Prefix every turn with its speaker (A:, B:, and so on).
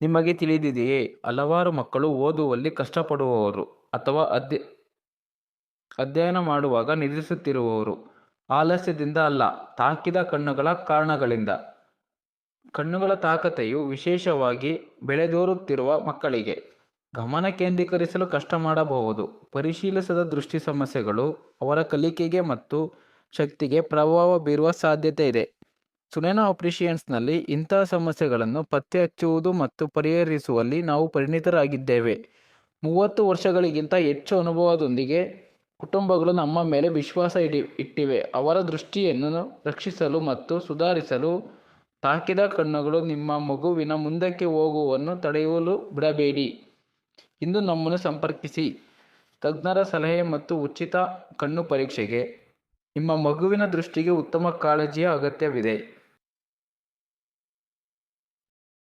A: ನಿಮಗೆ ತಿಳಿದಿದೆಯೇ, ಹಲವಾರು ಮಕ್ಕಳು ಓದುವಲ್ಲಿ ಕಷ್ಟಪಡುವವರು ಅಥವಾ ಅಧ್ಯಯನ ಮಾಡುವಾಗ ನಿಲ್ಲಿಸುತ್ತಿರುವವರು ಆಲಸ್ಯದಿಂದ ಅಲ್ಲ, ತಾಕಿದ ಕಣ್ಣುಗಳ ಕಾರಣಗಳಿಂದ. ಕಣ್ಣುಗಳ ತಾಕತೆಯು ವಿಶೇಷವಾಗಿ ಬೆಳೆದೋರುತ್ತಿರುವ ಮಕ್ಕಳಿಗೆ ಗಮನ ಕೇಂದ್ರೀಕರಿಸಲು ಕಷ್ಟ ಮಾಡಬಹುದು. ಪರಿಶೀಲಿಸದ ದೃಷ್ಟಿ ಸಮಸ್ಯೆಗಳು ಅವರ ಕಲಿಕೆಗೆ ಮತ್ತು ಶಕ್ತಿಗೆ ಪ್ರಭಾವ ಬೀರುವ ಸಾಧ್ಯತೆ ಇದೆ. ಸುನೆನಾ ಆಪರೇಷನ್ಸ್ನಲ್ಲಿ ಇಂತಹ ಸಮಸ್ಯೆಗಳನ್ನು ಪತ್ತೆ ಹಚ್ಚುವುದು ಮತ್ತು ಪರಿಹರಿಸುವಲ್ಲಿ ನಾವು ಪರಿಣಿತರಾಗಿದ್ದೇವೆ. 30 ವರ್ಷಗಳಿಗಿಂತ ಹೆಚ್ಚು ಅನುಭವದೊಂದಿಗೆ ಕುಟುಂಬಗಳು ನಮ್ಮ ಮೇಲೆ ವಿಶ್ವಾಸ ಇಟ್ಟಿವೆ. ಅವರ ದೃಷ್ಟಿಯನ್ನು ರಕ್ಷಿಸಲು ಮತ್ತು ಸುಧಾರಿಸಲು ತಾಕಿದ ಕಣ್ಣುಗಳು ನಿಮ್ಮ ಮಗುವಿನ ಮುಂದಕ್ಕೆ ಹೋಗುವುದನ್ನು ತಡೆಯಲು ಬಿಡಬೇಡಿ. ಇಂದು ನಮ್ಮನ್ನು ಸಂಪರ್ಕಿಸಿ. ತಜ್ಞರ ಸಲಹೆ ಮತ್ತು ಉಚಿತ ಕಣ್ಣು ಪರೀಕ್ಷೆಗೆ ನಿಮ್ಮ ಮಗುವಿನ ದೃಷ್ಟಿಗೆ ಉತ್ತಮ ಕಾಳಜಿಯ ಅಗತ್ಯವಿದೆ.